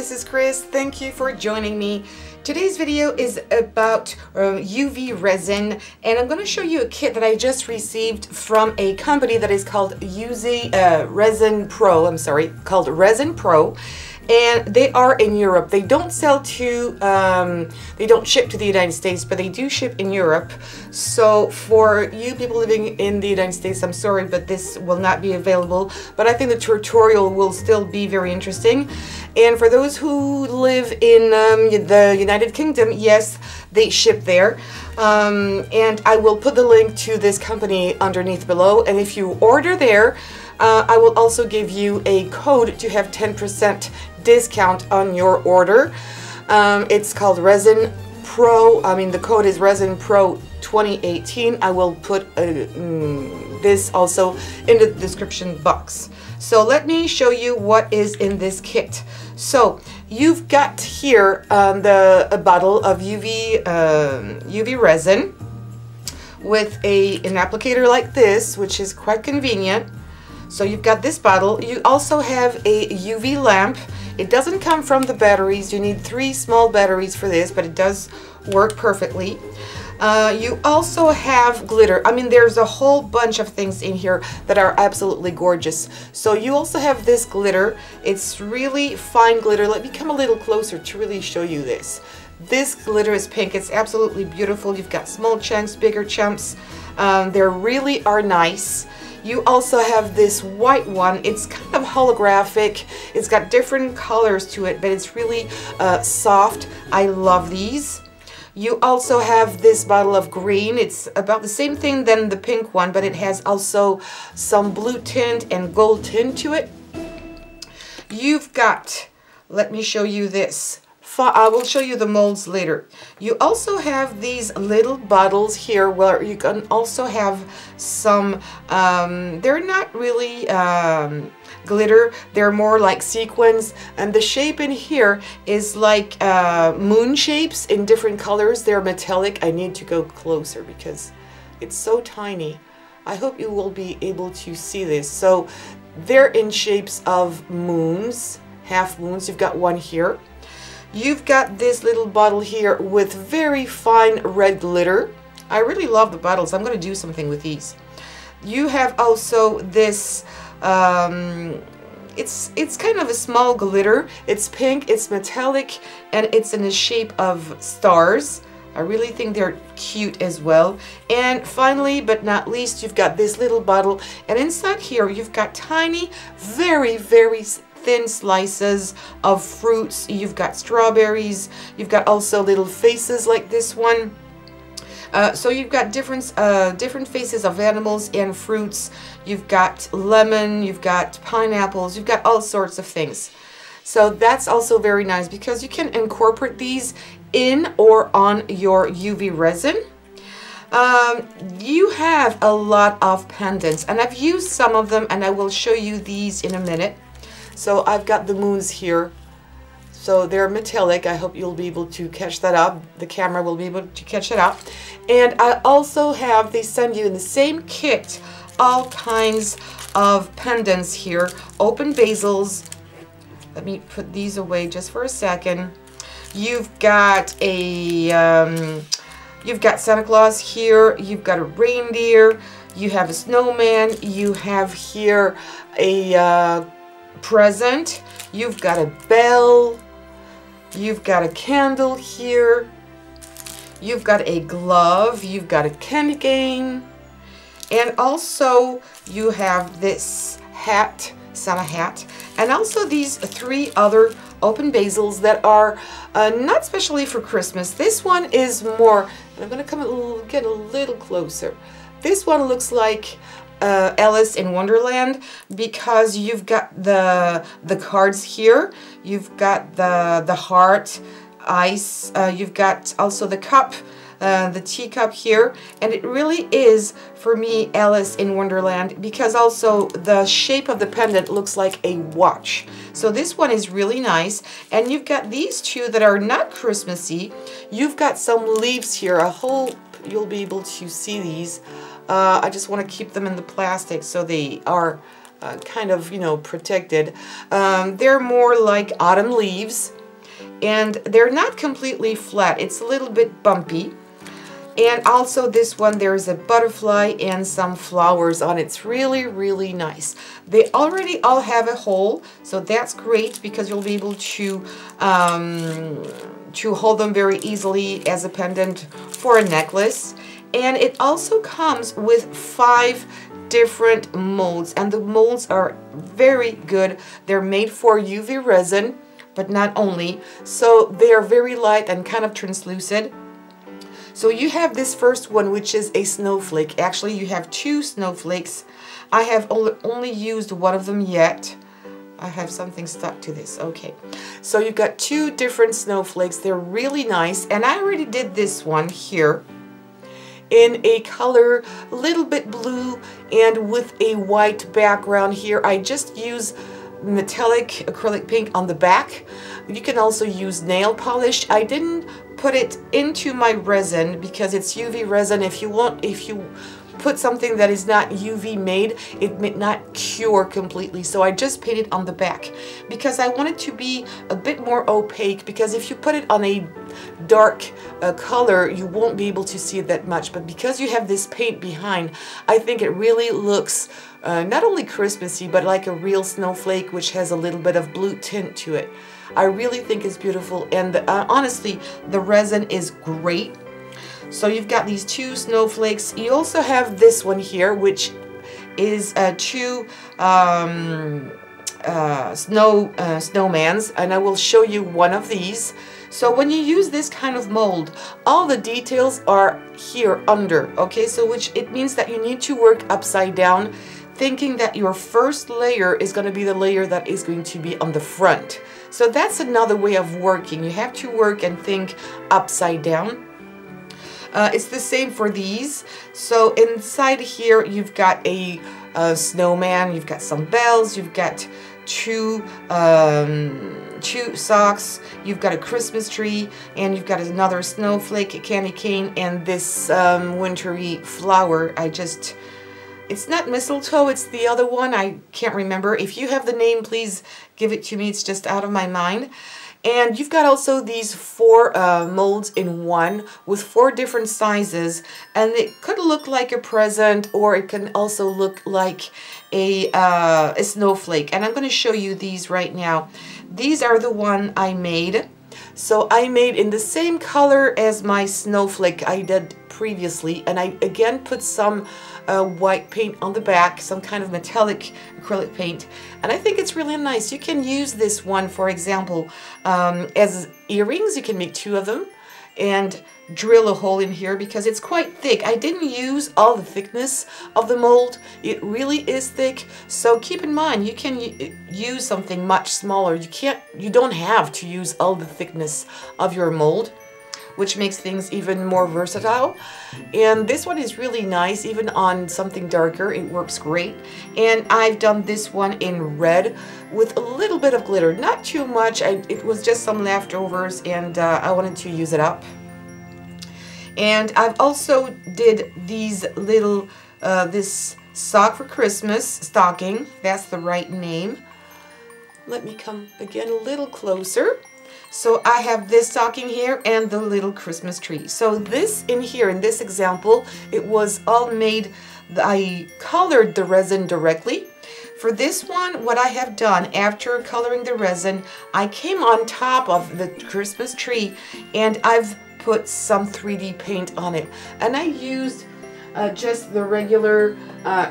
this is Chris. Thank you for joining me. Today's video is about UV resin, and I'm going to show you a kit that I just received from a company that is called ResinPRO. I'm sorry, called ResinPRO. And they are in Europe. They don't sell to, they don't ship to the United States, but they do ship in Europe. So for you people living in the United States, I'm sorry, but this will not be available. But I think the tutorial will still be very interesting. And for those who live in the United Kingdom, yes, they ship there. And I will put the link to this company underneath below. And if you order there, I will also give you a code to have 10% discount on your order. It's called ResinPRO. I mean, the code is ResinPRO 2018. I will put this also in the description box. So let me show you what is in this kit. So you've got here a bottle of UV resin with an applicator like this, which is quite convenient. So you've got this bottle. You also have a UV lamp. It doesn't come from the batteries. You need 3 small batteries for this, but it does work perfectly. You also have glitter. I mean, there's a whole bunch of things in here that are absolutely gorgeous. So you also have this glitter. It's really fine glitter. Let me come a little closer to really show you this. This glitter is pink. It's absolutely beautiful. You've got small chunks, bigger chunks. They really are nice. You also have this white one. It's kind of holographic. It's got different colors to it, but it's really soft. I love these. You also have this bottle of green. It's about the same thing than the pink one, but it has also some blue tint and gold tint to it. You've got, let me show you this. I will show you the molds later. You also have these little bottles here where you can also have some, they're not really glitter, they're more like sequins, and the shape in here is like moon shapes in different colors. They're metallic. I need to go closer because it's so tiny. I hope you will be able to see this. So they're in shapes of moons, half moons. You've got one here. You've got this little bottle here with very fine red glitter. I really love the bottles. I'm going to do something with these. You have also this, it's kind of a small glitter. It's pink, it's metallic, and it's in the shape of stars. I really think they're cute as well. And finally, but not least, you've got this little bottle. And inside here, you've got tiny, very thin slices of fruits. You've got strawberries. You've got also little faces like this one. So you've got different faces of animals and fruits. You've got lemon. You've got pineapples. You've got all sorts of things. So that's also very nice because you can incorporate these in or on your UV resin. You have a lot of pendants, and I've used some of them, and I will show you these in a minute. So I've got the moons here. So they're metallic. I hope you'll be able to catch that up. The camera will be able to catch it up. And I also have, they send you in the same kit, all kinds of pendants here. Open basils. Let me put these away just for a second. You've got you've got Santa Claus here. You've got a reindeer. You have a snowman. You have here a present. You've got a bell. You've got a candle here. You've got a glove. You've got a candy cane. And also you have this hat, Santa hat. And also these 3 other open basils that are not specially for Christmas. This one is more, and I'm going to get a little closer. This one looks like Alice in Wonderland because you've got the cards here. You've got the heart, ice. You've got also the cup, the teacup here, and it really is for me Alice in Wonderland because also the shape of the pendant looks like a watch. So this one is really nice. And you've got these 2 that are not Christmassy. You've got some leaves here. I hope you'll be able to see these. I just want to keep them in the plastic so they are kind of, you know, protected. They're more like autumn leaves. and they're not completely flat. It's a little bit bumpy. And also this one, there's a butterfly and some flowers on it. It's really, really nice. They already all have a hole, so that's great because you'll be able to hold them very easily as a pendant for a necklace. And it also comes with 5 different molds, and the molds are very good. They're made for UV resin, but not only. So they are very light and kind of translucent. So you have this first one, which is a snowflake. Actually, you have 2 snowflakes. I have only used one of them yet. I have something stuck to this. Okay. So you've got 2 different snowflakes. They're really nice. And I already did this one here in a color a little bit blue and with a white background here. I just use metallic acrylic paint on the back. You can also use nail polish. I didn't put it into my resin because it's UV resin. If you put something that is not UV made, it may not cure completely. So I just painted on the back because I want it to be a bit more opaque, because if you put it on a dark color, you won't be able to see it that much. But because you have this paint behind, I think it really looks not only Christmassy, but like a real snowflake, which has a little bit of blue tint to it. I really think it's beautiful, and honestly, the resin is great. So you've got these 2 snowflakes. You also have this one here, which is 2 snowmans, and I will show you one of these. So when you use this kind of mold, all the details are here under, okay? So which it means that you need to work upside down, thinking that your first layer is going to be the layer that is going to be on the front. So that's another way of working. You have to work and think upside down. It's the same for these. So inside here you've got a snowman, you've got some bells, you've got 2 socks, you've got a Christmas tree, and you've got another snowflake, a candy cane, and this wintry flower. It's not mistletoe, it's the other one. I can't remember. If you have the name, please give it to me. It's just out of my mind. And you've got also these 4 molds in one with 4 different sizes. And it could look like a present, or it can also look like a snowflake. And I'm going to show you these right now. These are the one I made. So I made in the same color as my snowflake I did previously, and I again put some white paint on the back, some kind of metallic acrylic paint, and I think it's really nice. You can use this one, for example, as earrings. You can make 2 of them and drill a hole in here because it's quite thick. I didn't use all the thickness of the mold. It really is thick, so keep in mind you can use something much smaller. You don't have to use all the thickness of your mold, which makes things even more versatile. And this one is really nice, even on something darker, it works great. And I've done this one in red with a little bit of glitter, not too much. It was just some leftovers, and I wanted to use it up. And I've also did these little, this sock for Christmas stocking. That's the right name. Let me come again a little closer. So I have this stocking here and the little Christmas tree. So this in here, in this example, it was all made, I colored the resin directly. For this one, what I have done after coloring the resin, I came on top of the Christmas tree and I've put some 3D paint on it. And I used just the regular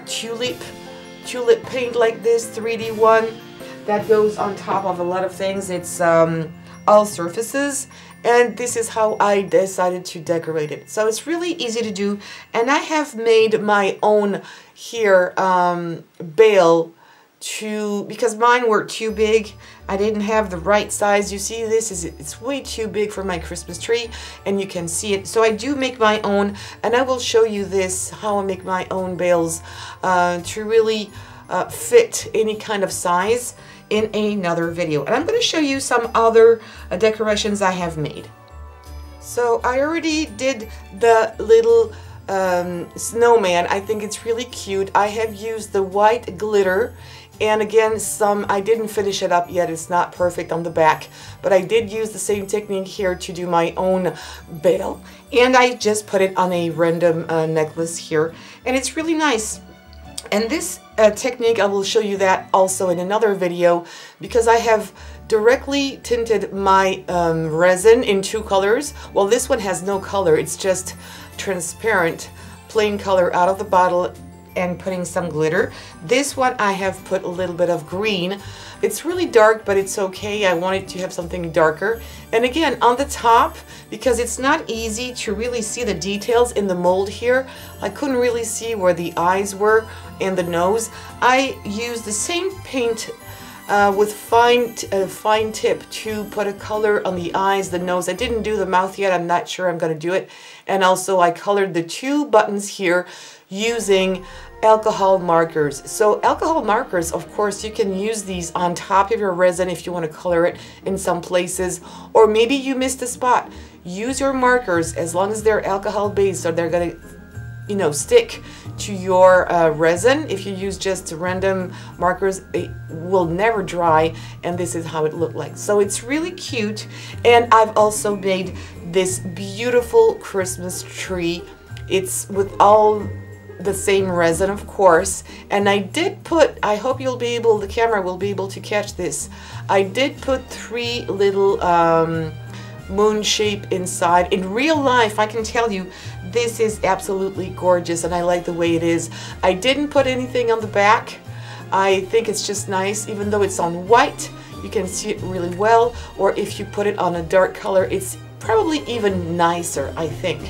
tulip paint like this, 3D one, that goes on top of a lot of things. It's all surfaces, and this is how I decided to decorate it. So it's really easy to do, and I have made my own here bale because mine were too big. I didn't have the right size. You see, it's way too big for my Christmas tree, and you can see it. So I do make my own, and I will show you this, how I make my own bales to really fit any kind of size in another video. And I'm going to show you some other decorations I have made. So I already did the little snowman. I think it's really cute. I have used the white glitter And again, I didn't finish it up yet. It's not perfect on the back, but I did use the same technique here to do my own veil. And I just put it on a random necklace here, and it's really nice. And this technique, I will show you that also in another video, because I have directly tinted my resin in 2 colors. Well, this one has no color. It's just transparent, plain color out of the bottle, and putting some glitter. This one I have put a little bit of green. It's really dark, but it's okay. I wanted to have something darker. And again, on the top, because it's not easy to really see the details in the mold here, I couldn't really see where the eyes were and the nose. I used the same paint with fine tip to put a color on the eyes, the nose. I didn't do the mouth yet. I'm not sure I'm going to do it. And also I colored the 2 buttons here using alcohol markers. So alcohol markers, of course, you can use these on top of your resin if you want to color it in some places, or maybe you missed a spot. Use your markers as long as they're alcohol based, so they're going to, you know, stick to your resin. If you use just random markers, it will never dry, and this is how it looked like. So it's really cute. And I've also made this beautiful Christmas tree. It's with all the same resin, of course, and I did put, I hope you'll be able, the camera will be able to catch this, I did put 3 little moon shape inside. In real life, I can tell you, this is absolutely gorgeous, and I like the way it is. I didn't put anything on the back. I think it's just nice, even though it's on white, you can see it really well, or if you put it on a dark color, it's probably even nicer, I think.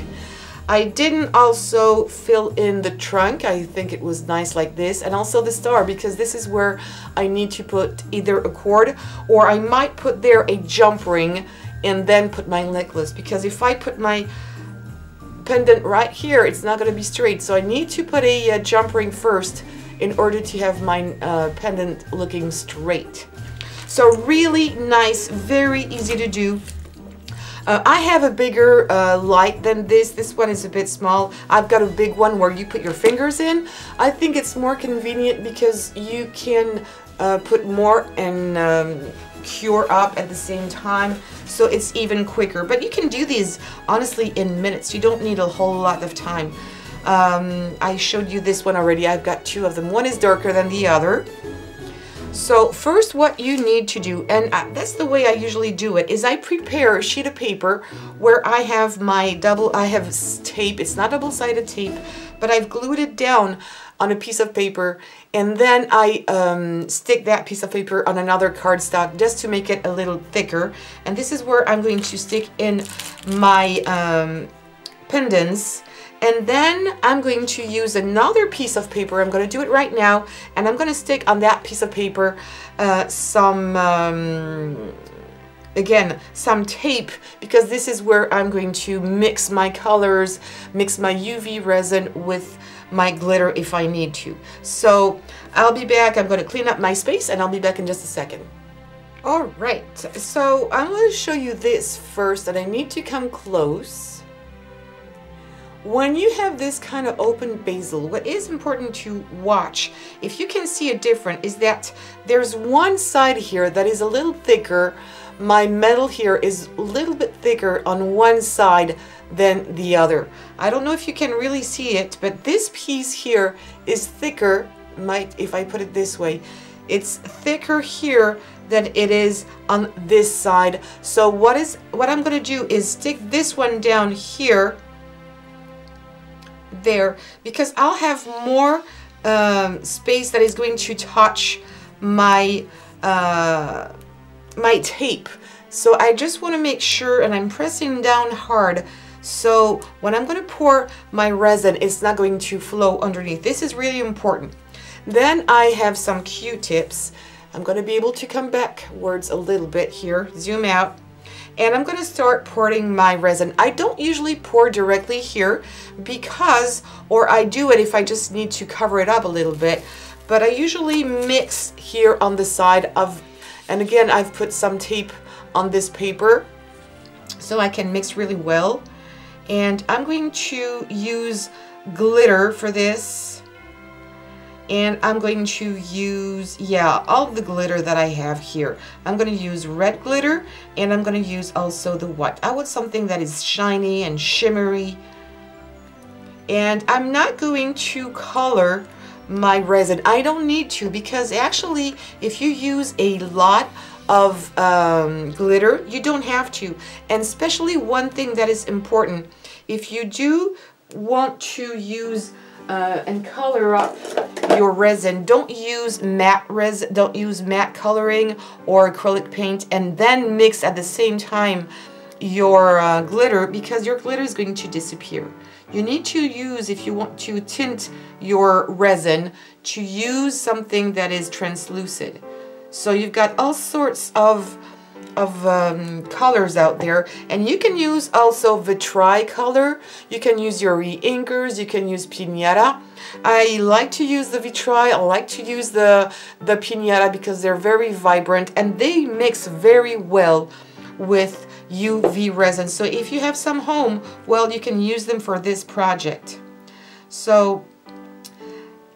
I didn't also fill in the trunk. I think it was nice like this, and also the star, because this is where I need to put either a cord, or I might put there a jump ring and then put my necklace, because if I put my pendant right here, it's not going to be straight. So I need to put a jump ring first in order to have my pendant looking straight. So really nice, very easy to do. I have a bigger light than this. This one is a bit small. I've got a big one where you put your fingers in. I think it's more convenient because you can put more and cure up at the same time, so it's even quicker. But you can do these honestly in minutes. You don't need a whole lot of time. I showed you this one already. I've got 2 of them. One is darker than the other. So first, what you need to do, and that's the way I usually do it, is I prepare a sheet of paper where I have my tape. It's not double-sided tape, but I've glued it down on a piece of paper, and then I stick that piece of paper on another cardstock just to make it a little thicker. And this is where I'm going to stick in my pendants. And then I'm going to use another piece of paper. I'm going to do it right now, and I'm going to stick on that piece of paper again, some tape, because this is where I'm going to mix my colors, mix my UV resin with my glitter if I need to. So I'll be back. I'm going to clean up my space, and I'll be back in just a second. All right, so I'm going to show you this first, and I need to come close. When you have this kind of open basil, what is important to watch, if you can see it different, is that there's one side here that is a little thicker. My metal here is a little bit thicker on one side than the other. I don't know if you can really see it, but this piece here is thicker. If I put it this way, it's thicker here than it is on this side. So what I'm going to do is stick this one down here, there, because I'll have more space that is going to touch my my tape. So I just want to make sure, and I'm pressing down hard, so when I'm going to pour my resin, it's not going to flow underneath. This is really important. Then I have some Q-tips. I'm going to be able to come backwards a little bit here, zoom out, and I'm going to start pouring my resin. I don't usually pour directly here because, or I do it if I just need to cover it up a little bit, but I usually mix here on the side of, and again, I've put some tape on this paper so I can mix really well. And I'm going to use glitter for this. And I'm going to use, yeah, all the glitter that I have here. I'm going to use red glitter, and I'm going to use also the white. I want something that is shiny and shimmery. And I'm not going to color my resin. I don't need to, because actually if you use a lot of glitter, you don't have to. And especially one thing that is important, if you do want to use and color up your resin, don't use matte resin, don't use matte coloring or acrylic paint and then mix at the same time your glitter, because your glitter is going to disappear. You need to use, if you want to tint your resin, to use something that is translucent. So you've got all sorts of colors out there, and you can use also Vitri color. You can use your re-inkers, you can use Pinata. I like to use the Vitri, I like to use the Pinata because they're very vibrant and they mix very well with UV resin. So if you have some home, well, you can use them for this project. So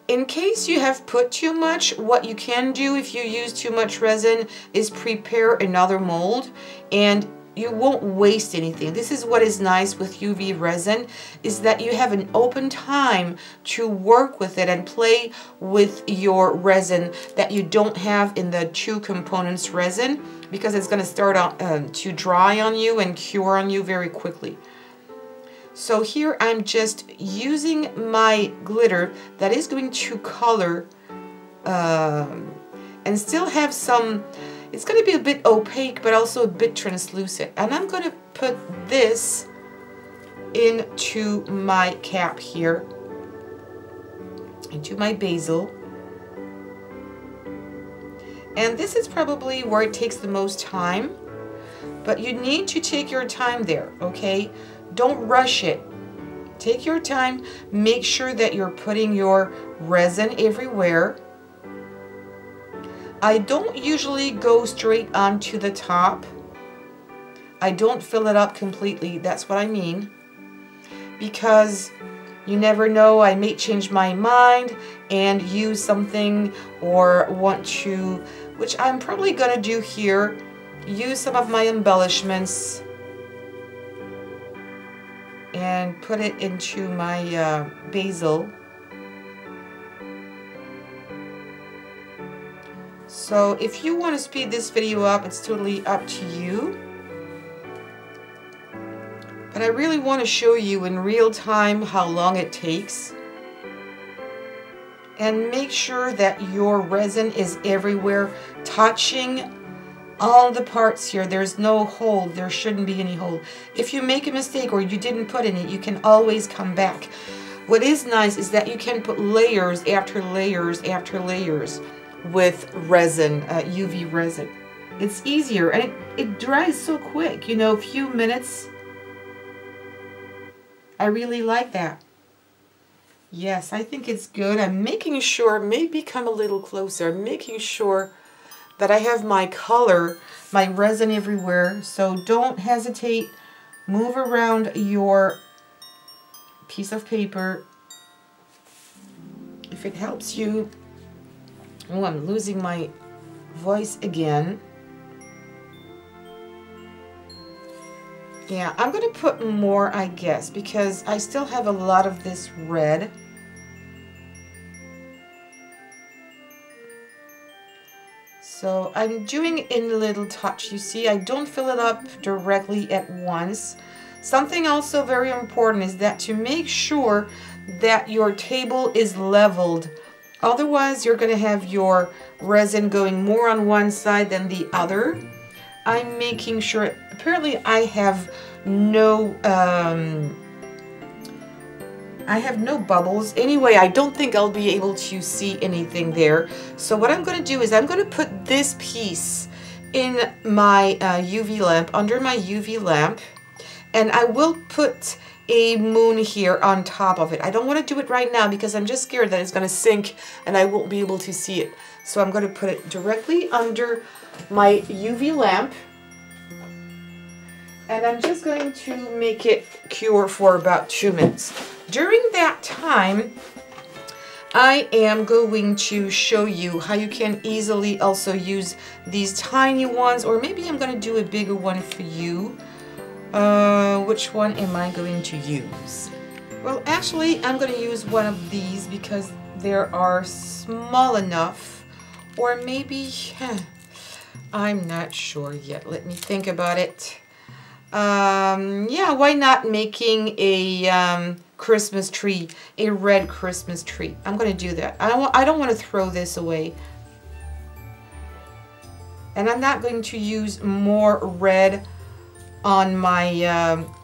in case you have put too much, what you can do if you use too much resin is prepare another mold, and you won't waste anything. This is what is nice with UV resin, is that you have an open time to work with it and play with your resin that you don't have in the two components resin, because it's going to start to dry on you and cure on you very quickly. So here I'm just using my glitter that is going to color and still have some, it's going to be a bit opaque but also a bit translucent. And I'm going to put this into my cap here, into my basil. And this is probably where it takes the most time, but you need to take your time there, okay? Don't rush it. Take your time. Make sure that you're putting your resin everywhere. I don't usually go straight onto the top. I don't fill it up completely. That's what I mean. Because you never know, I may change my mind and use something, or want to, which I'm probably going to do here, use some of my embellishments and put it into my basil. So if you want to speed this video up, it's totally up to you. But I really want to show you in real time how long it takes. And make sure that your resin is everywhere, touching all the parts here. There's no hole. There shouldn't be any hole. If you make a mistake or you didn't put any, you can always come back. What is nice is that you can put layers after layers after layers with resin, UV resin. It's easier, and it dries so quick, you know, a few minutes. I really like that. Yes, I think it's good. I'm making sure, maybe come a little closer, I'm making sure that I have my color, my resin everywhere. So don't hesitate. Move around your piece of paper if it helps you. Oh, I'm losing my voice again. Yeah, I'm going to put more, I guess, because I still have a lot of this red. So I'm doing it in a little touch. You see, I don't fill it up directly at once. Something also very important is that to make sure that your table is leveled. Otherwise, you're going to have your resin going more on one side than the other. I'm making sure, apparently I have no bubbles. Anyway, I don't think I'll be able to see anything there. So what I'm going to do is I'm going to put this piece in my UV lamp, under my UV lamp, and I will put a moon here on top of it. I don't want to do it right now because I'm just scared that it's going to sink and I won't be able to see it. So I'm going to put it directly under my UV lamp, and I'm just going to make it cure for about 2 minutes. During that time, I am going to show you how you can easily also use these tiny ones, or maybe I'm going to do a bigger one for you. Which one am I going to use? Well, actually, I'm going to use one of these because they are small enough, or maybe, I'm not sure yet. Let me think about it. Yeah, why not making a Christmas tree, a red Christmas tree? I'm going to do that. I don't want to throw this away. And I'm not going to use more red on my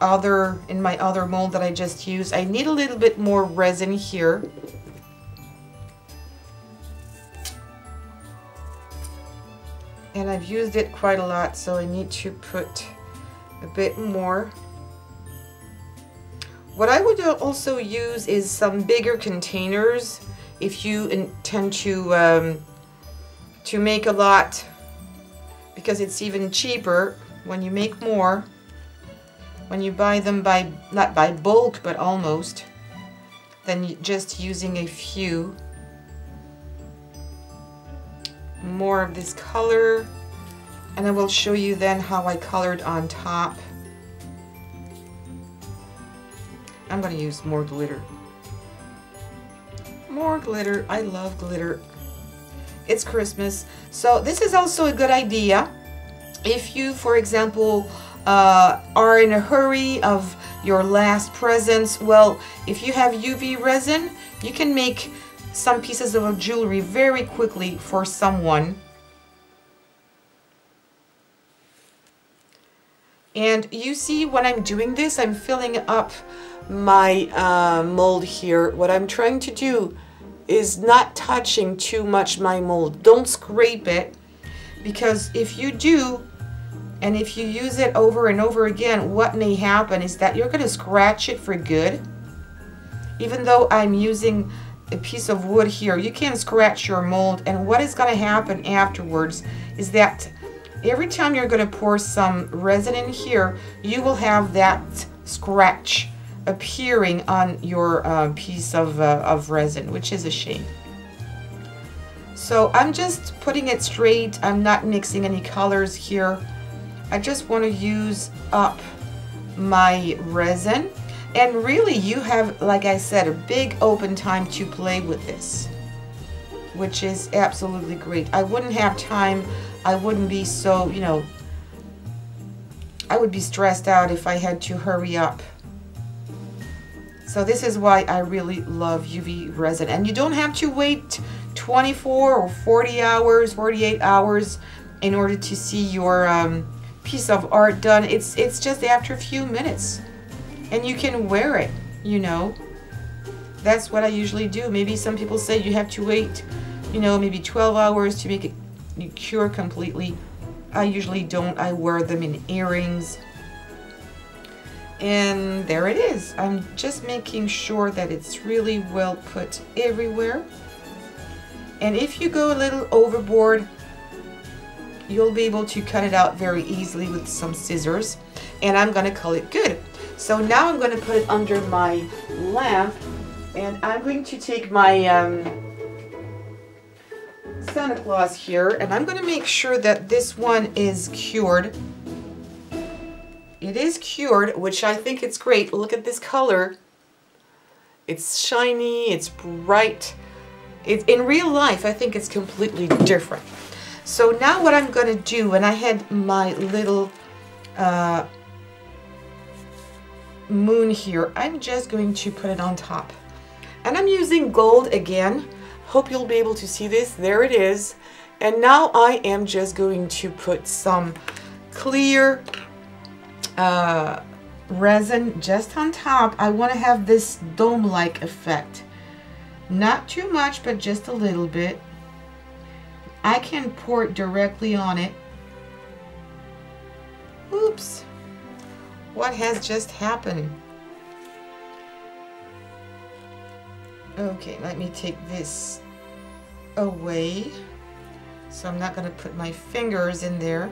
other mold that I just used. I need a little bit more resin here. And I've used it quite a lot, so I need to put a bit more. What I would also use is some bigger containers if you intend to make a lot, because it's even cheaper when you make more, when you buy them by, not by bulk, but almost, than just using a few. More of this color, and I will show you then how I colored on top. I'm going to use more glitter. More glitter. I love glitter. It's Christmas. So this is also a good idea if you, for example, are in a hurry of your last presents. Well, if you have UV resin, you can make some pieces of jewelry very quickly for someone. And you see, when I'm doing this, I'm filling up my mold here. What I'm trying to do is not touching too much my mold. Don't scrape it, because if you do, and if you use it over and over again, what may happen is that you're going to scratch it for good. Even though I'm using a piece of wood here, you can scratch your mold, and what is going to happen afterwards is that every time you're going to pour some resin in here, you will have that scratch appearing on your piece of resin, which is a shame. So I'm just putting it straight. I'm not mixing any colors here. I just want to use up my resin. And really, you have, like I said, a big open time to play with this, which is absolutely great. I wouldn't have time. I wouldn't be so, you know, I would be stressed out if I had to hurry up. So this is why I really love UV resin. And you don't have to wait 24 or 40 hours, 48 hours in order to see your piece of art done. It's just after a few minutes. And you can wear it, you know. That's what I usually do. Maybe some people say you have to wait, you know, maybe 12 hours to make it cure completely. I usually don't. I wear them in earrings. And there it is. I'm just making sure that it's really well put everywhere. And if you go a little overboard, you'll be able to cut it out very easily with some scissors. And I'm going to call it good. So now I'm going to put it under my lamp, and I'm going to take my Santa Claus here, and I'm going to make sure that this one is cured. It is cured, which I think it's great. Look at this color. It's shiny, it's bright. In real life, I think it's completely different. So now what I'm going to do, and I had my little moon here, I'm just going to put it on top. And I'm using gold again. Hope you'll be able to see this. There it is. And now I am just going to put some clear resin just on top. I want to have this dome-like effect. Not too much, but just a little bit. I can pour it directly on it. Oops. What has just happened? Okay, let me take this away. So I'm not going to put my fingers in there.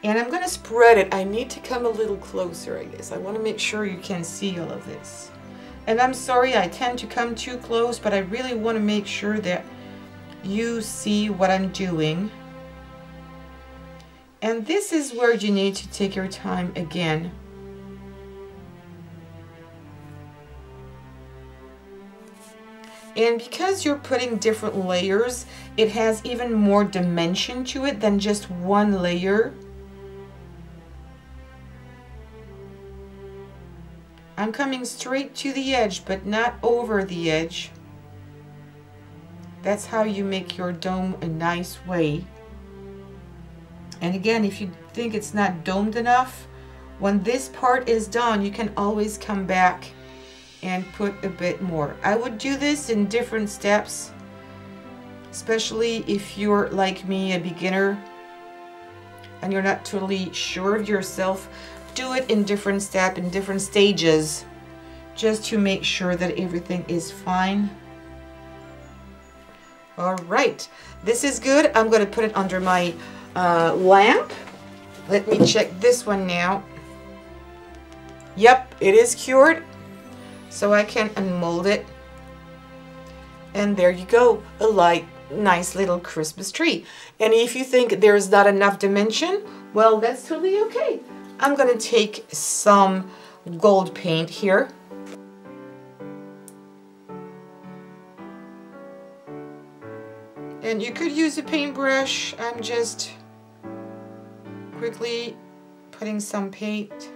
And I'm going to spread it. I need to come a little closer, I guess. I want to make sure you can see all of this. And I'm sorry, I tend to come too close, but I really want to make sure that you see what I'm doing. And this is where you need to take your time again. And because you're putting different layers, it has even more dimension to it than just one layer. I'm coming straight to the edge, but not over the edge. That's how you make your dome a nice way. And again, if you think it's not domed enough, when this part is done, you can always come back and put a bit more. I would do this in different steps, especially if you're like me, a beginner, and you're not totally sure of yourself. Do it in different steps, in different stages, just to make sure that everything is fine. All right, this is good. I'm going to put it under my lamp. Let me check this one now. Yep, it is cured, so I can unmold it. And there you go, a light, nice little Christmas tree. And if you think there's not enough dimension, well, that's totally okay. I'm going to take some gold paint here. And you could use a paintbrush. I'm just quickly putting some paint.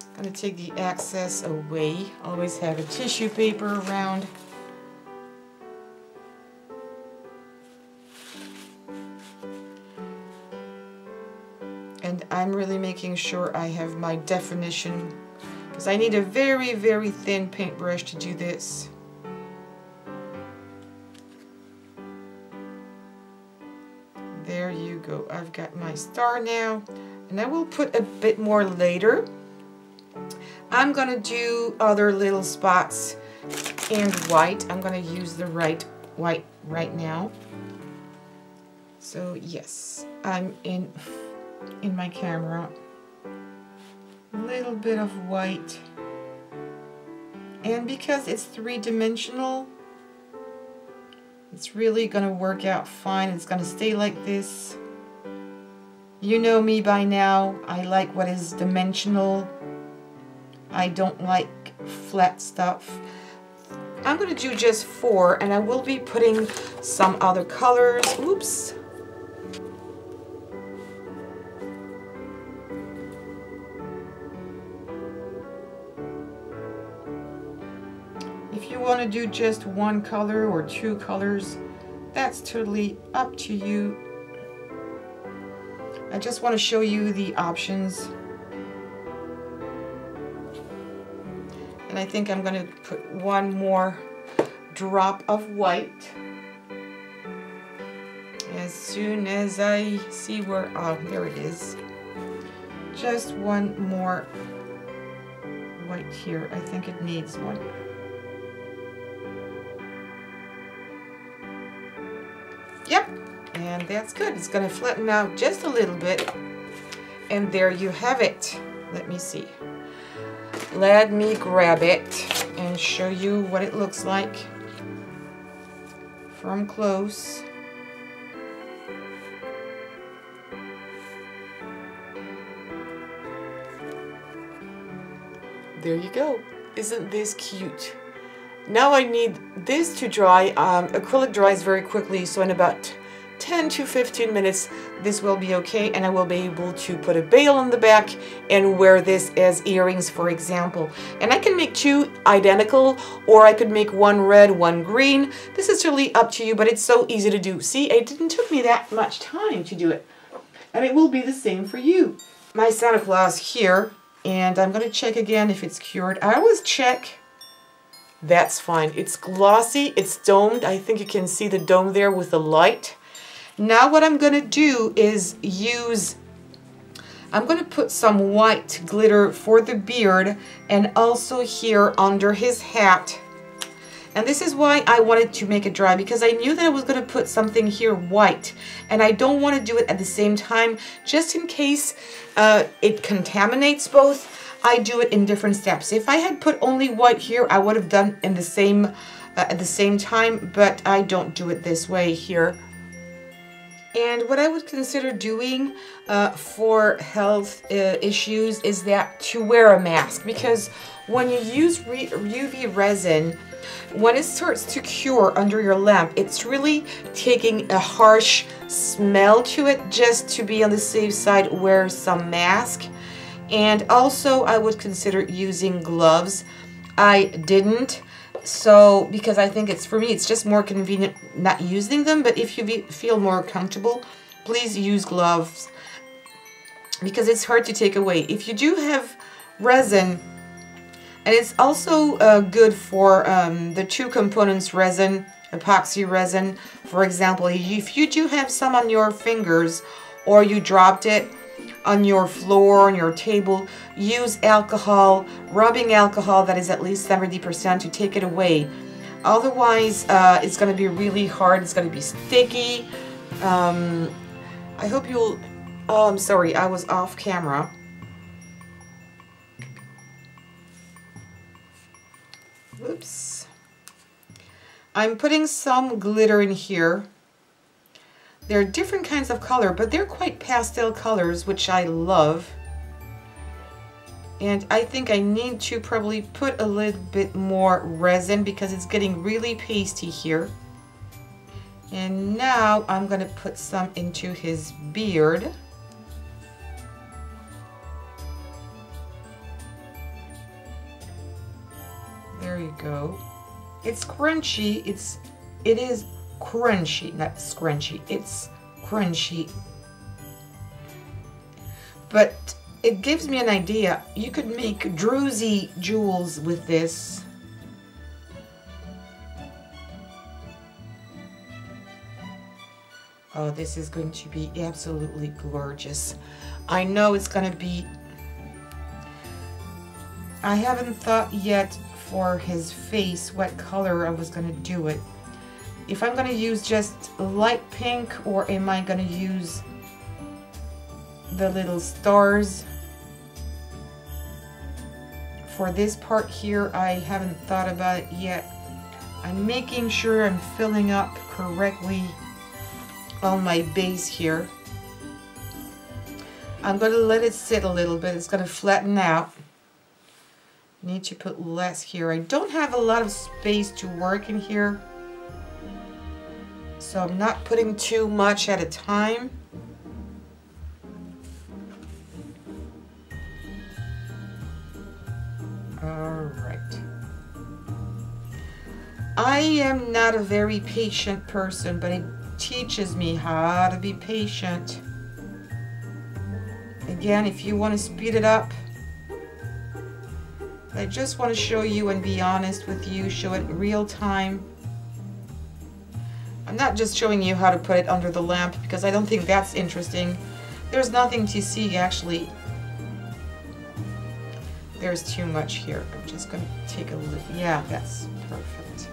I'm going to take the excess away. Always have a tissue paper around. And I'm really making sure I have my definition, because I need a very, very thin paintbrush to do this. There you go. I've got my star now, and I will put a bit more later. I'm going to do other little spots in white. I'm going to use the white right now. So yes, I'm in my camera. A little bit of white. And because it's three-dimensional, it's really going to work out fine. It's going to stay like this. You know me by now. I like what is dimensional. I don't like flat stuff. I'm going to do just 4, and I will be putting some other colors. Oops. If you want to do just 1 color or 2 colors, that's totally up to you. I just want to show you the options. And I think I'm going to put 1 more drop of white. As soon as I see where, oh, there it is. Just 1 more white here. I think it needs 1. Yep, and that's good. It's going to flatten out just a little bit. And there you have it. Let me see. Let me grab it and show you what it looks like from close. There you go. Isn't this cute? Now I need this to dry. Acrylic dries very quickly, so in about 10 to 15 minutes this will be okay, and I will be able to put a bail on the back and wear this as earrings, for example. And I can make 2 identical, or I could make 1 red, 1 green. This is really up to you, but it's so easy to do. See, it didn't took me that much time to do it. And it will be the same for you. My Santa Claus here, and I'm going to check again if it's cured. I always check. That's fine. It's glossy, it's domed. I think you can see the dome there with the light. Now what I'm going to do is I'm going to put some white glitter for the beard and also here under his hat. And this is why I wanted to make it dry, because I knew that I was going to put something here white, and I don't want to do it at the same time just in case it contaminates both. I do it in different steps. If I had put only white here, I would have done in the same at the same time, but I don't do it this way here. And what I would consider doing for health issues is that to wear a mask, because when you use UV resin, when it starts to cure under your lamp, it's really taking a harsh smell to it. Just to be on the safe side, wear some mask. And also I would consider using gloves. I didn't, so because I think it's, for me, it's just more convenient not using them. But if you feel more comfortable, please use gloves, because it's hard to take away. If you do have resin, and it's also good for the two components resin, epoxy resin. For example, if you do have some on your fingers, or you dropped it on your floor, on your table, use alcohol, rubbing alcohol that is at least 70% to take it away. Otherwise, it's going to be really hard. It's going to be sticky. I hope you'll... Oh, I'm sorry. I was off camera. Oops. I'm putting some glitter in here. They're different kinds of color, but they're quite pastel colors, which I love. And I think I need to probably put a little bit more resin because it's getting really pasty here. And now I'm going to put some into his beard. There you go. It's crunchy. It is crunchy, not scrunchy. It's crunchy. But it gives me an idea. You could make druzy jewels with this. Oh, this is going to be absolutely gorgeous. I know it's going to be... I haven't thought yet for his face what color I was going to do it. If I'm going to use just light pink, or am I going to use the little stars? For this part here, I haven't thought about it yet. I'm making sure I'm filling up correctly on my base here. I'm going to let it sit a little bit. It's going to flatten out. Need to put less here. I don't have a lot of space to work in here, so I'm not putting too much at a time. Alright. I am not a very patient person, but it teaches me how to be patient. Again, if you want to speed it up, I just want to show you and be honest with you, show it in real time. I'm not just showing you how to put it under the lamp, because I don't think that's interesting. There's nothing to see, actually. There's too much here. I'm just going to take a look. Yeah, that's perfect.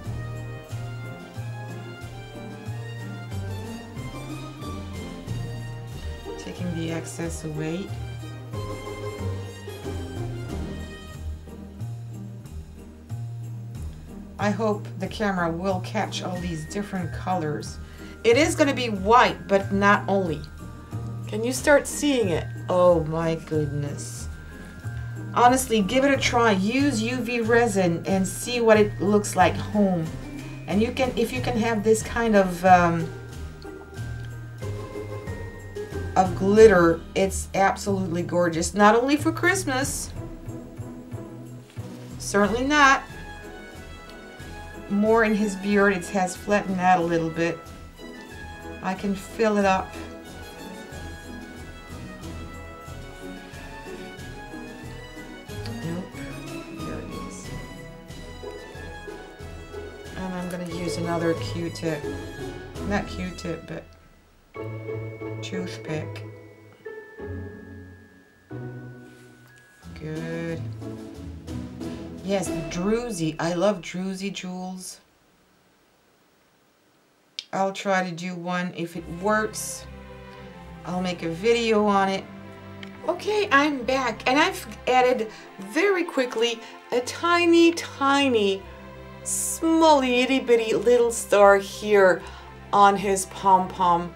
Taking the excess away. I hope the camera will catch all these different colors. It is going to be white, but not only. Can you start seeing it? Oh my goodness. Honestly, give it a try. Use UV resin and see what it looks like home. And you can, if you can have this kind of glitter, it's absolutely gorgeous. Not only for Christmas. Certainly not. More in his beard. It has flattened out a little bit. I can fill it up. Nope. There it is. And I'm going to use another Q-tip. Not Q-tip, but toothpick. Good. Yes, druzy. I love druzy jewels. I'll try to do one. If it works, I'll make a video on it. Okay, I'm back, and I've added very quickly a tiny, tiny, small, itty bitty little star here on his pom-pom.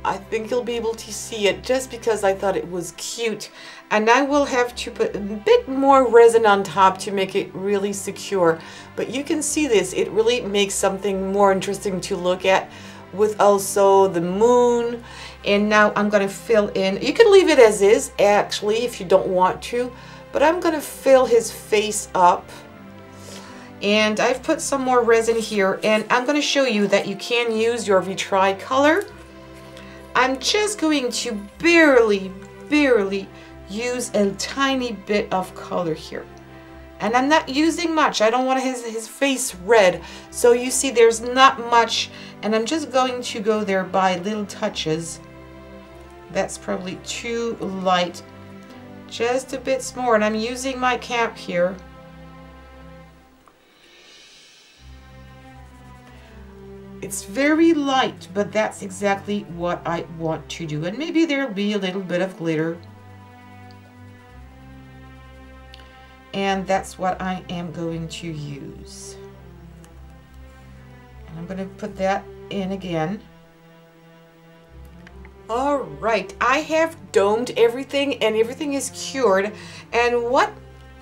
I think you'll be able to see it just because I thought it was cute. And I will have to put a bit more resin on top to make it really secure. But you can see this, it really makes something more interesting to look at, with also the moon. And now I'm going to fill in, you can leave it as is actually if you don't want to, but I'm going to fill his face up. And I've put some more resin here, and I'm going to show you that you can use your Vitri color. I'm just going to barely use a tiny bit of color here. And I'm not using much. I don't want his face red. So you see there's not much, and I'm just going to go there by little touches. That's probably too light. Just a bit more, and I'm using my cap here. It's very light, but that's exactly what I want to do. And maybe there'll be a little bit of glitter. And that's what I am going to use. And I'm going to put that in again. All right, I have domed everything, and everything is cured. And what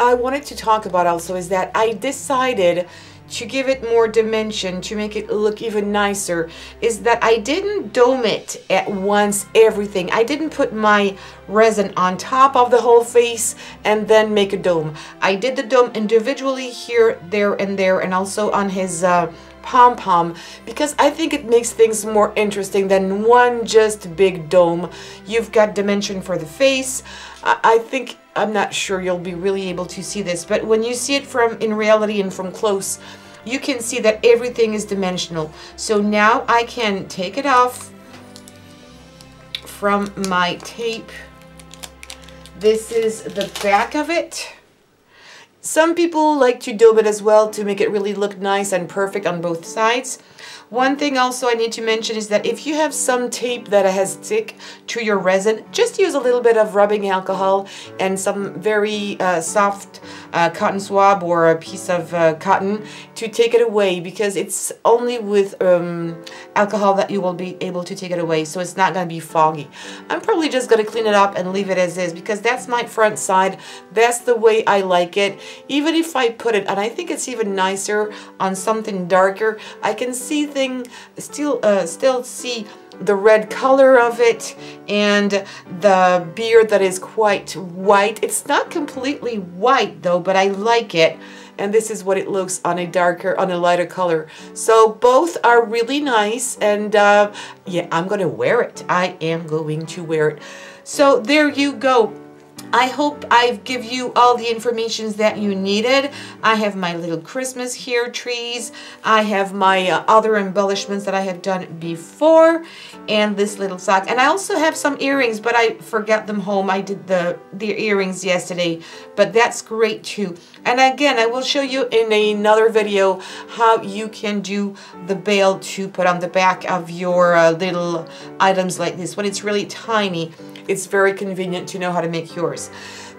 I wanted to talk about also is that I decided to give it more dimension, to make it look even nicer, is that I didn't dome it at once, everything. I didn't put my resin on top of the whole face and then make a dome. I did the dome individually here, there, and also on his pom-pom, because I think it makes things more interesting than one just big dome. You've got dimension for the face. I think, I'm not sure you'll be really able to see this, but when you see it in reality and from close, you can see that everything is dimensional. So now I can take it off from my tape. This is the back of it. Some people like to dome it as well to make it really look nice and perfect on both sides. One thing also I need to mention is that if you have some tape that has stick to your resin, just use a little bit of rubbing alcohol and some very soft cotton swab or a piece of cotton to take it away, because it's only with alcohol that you will be able to take it away, so it's not going to be foggy. I'm probably just going to clean it up and leave it as is, because that's my front side. That's the way I like it. Even if I put it, and I think it's even nicer on something darker, I can see still see the red color of it and the beard that is quite white. It's not completely white though, but I like it. And this is what it looks on a lighter color. So both are really nice, and yeah, I'm gonna wear it. I am going to wear it. So there you go. I hope I've give you all the information that you needed. I have my little Christmas here, trees. I have my other embellishments that I have done before, and this little sock. And I also have some earrings, but I forgot them home. I did the earrings yesterday, but that's great too. And again, I will show you in another video how you can do the bail to put on the back of your little items like this. When it's really tiny, it's very convenient to know how to make yours.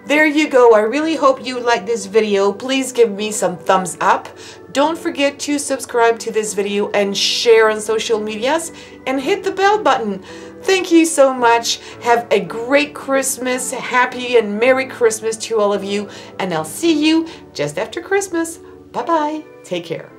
There you go. I really hope you like this video. Please give me some thumbs up. Don't forget to subscribe to this video and share on social medias, and hit the bell button. Thank you so much. Have a great Christmas. Happy and Merry Christmas to all of you. And I'll see you just after Christmas. Bye-bye. Take care.